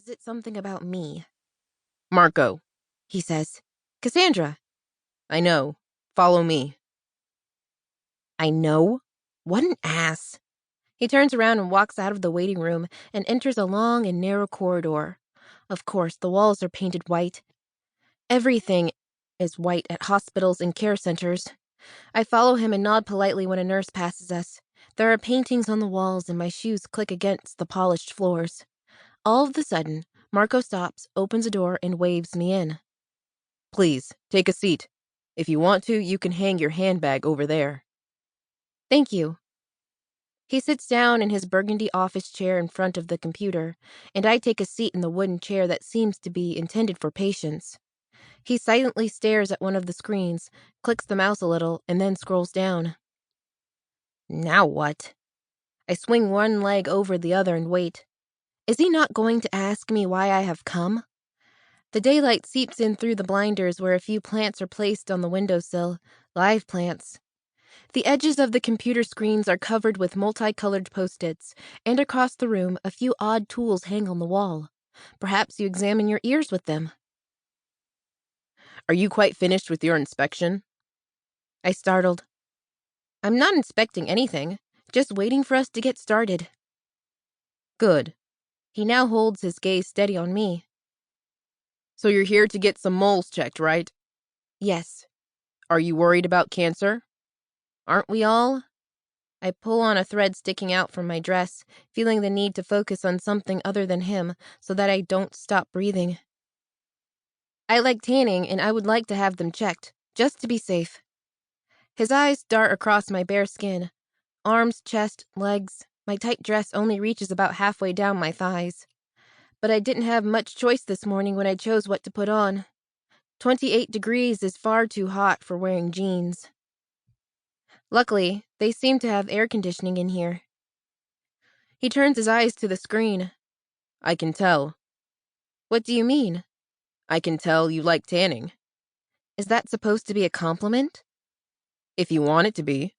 is it something about me? Marco. He says. Cassandra. I know. Follow me. I know? What an ass. He turns around and walks out of the waiting room and enters a long and narrow corridor. Of course, the walls are painted white. Everything is white at hospitals and care centers. I follow him and nod politely when a nurse passes us. There are paintings on the walls and my shoes click against the polished floors. All of a sudden, Marco stops, opens a door, and waves me in. Please, take a seat. If you want to, you can hang your handbag over there. Thank you. He sits down in his burgundy office chair in front of the computer, and I take a seat in the wooden chair that seems to be intended for patients. He silently stares at one of the screens, clicks the mouse a little, and then scrolls down. Now what? I swing one leg over the other and wait. Is he not going to ask me why I have come? The daylight seeps in through the blinders where a few plants are placed on the windowsill, live plants. The edges of the computer screens are covered with multicolored post-its, and across the room a few odd tools hang on the wall. Perhaps you examine your ears with them. Are you quite finished with your inspection? I startled. I'm not inspecting anything, just waiting for us to get started. Good. He now holds his gaze steady on me. So you're here to get some moles checked, right? Yes. Are you worried about cancer? Aren't we all? I pull on a thread sticking out from my dress, feeling the need to focus on something other than him so that I don't stop breathing. I like tanning and I would like to have them checked, just to be safe. His eyes dart across my bare skin. Arms, chest, legs. My tight dress only reaches about halfway down my thighs. But I didn't have much choice this morning when I chose what to put on. 28 degrees is far too hot for wearing jeans. Luckily, they seem to have air conditioning in here. He turns his eyes to the screen. I can tell. What do you mean? I can tell you like tanning. Is that supposed to be a compliment? If you want it to be.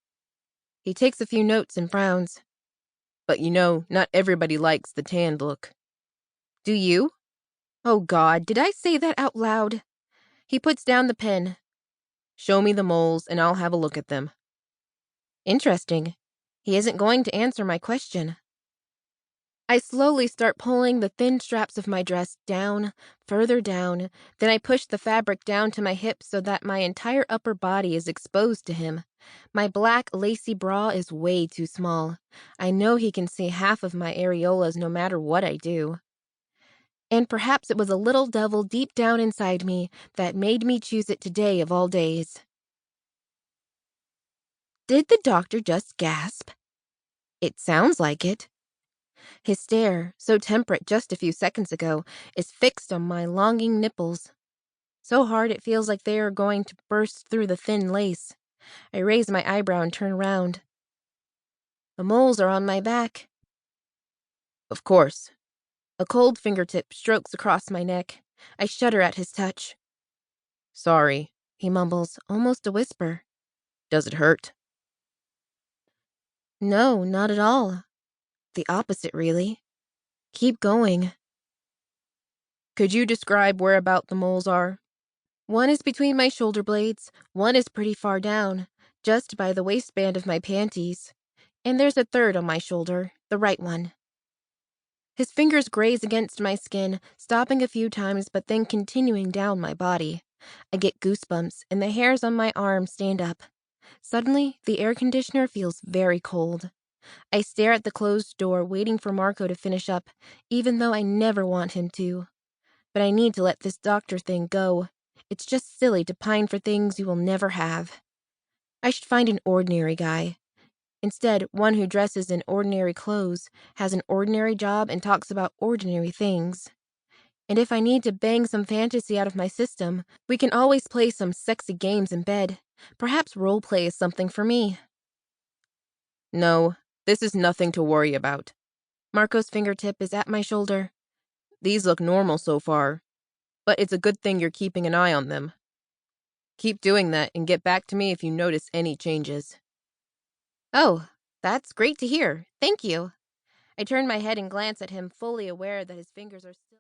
He takes a few notes and frowns. But you know, not everybody likes the tanned look. Do you? Oh God, did I say that out loud? He puts down the pen. Show me the moles and I'll have a look at them. Interesting. He isn't going to answer my question. I slowly start pulling the thin straps of my dress down, further down, then I push the fabric down to my hips so that my entire upper body is exposed to him. My black, lacy bra is way too small. I know he can see half of my areolas no matter what I do. And perhaps it was a little devil deep down inside me that made me choose it today of all days. Did the doctor just gasp? It sounds like it. His stare, so temperate just a few seconds ago, is fixed on my longing nipples. So hard it feels like they are going to burst through the thin lace. I raise my eyebrow and turn around. The moles are on my back. Of course. A cold fingertip strokes across my neck. I shudder at his touch. Sorry, he mumbles, almost a whisper. Does it hurt? No, not at all. The opposite, really. Keep going. Could you describe where about the moles are? One is between my shoulder blades, one is pretty far down, just by the waistband of my panties. And there's a third on my shoulder, the right one. His fingers graze against my skin, stopping a few times but then continuing down my body. I get goosebumps and the hairs on my arm stand up. Suddenly, the air conditioner feels very cold. I stare at the closed door, waiting for Marco to finish up, even though I never want him to. But I need to let this doctor thing go. It's just silly to pine for things you will never have. I should find an ordinary guy. Instead, one who dresses in ordinary clothes, has an ordinary job, and talks about ordinary things. And if I need to bang some fantasy out of my system, we can always play some sexy games in bed. Perhaps roleplay is something for me. No, this is nothing to worry about. Marco's fingertip is at my shoulder. These look normal so far, but it's a good thing you're keeping an eye on them. Keep doing that and get back to me if you notice any changes. Oh, that's great to hear. Thank you. I turn my head and glance at him, fully aware that his fingers are still...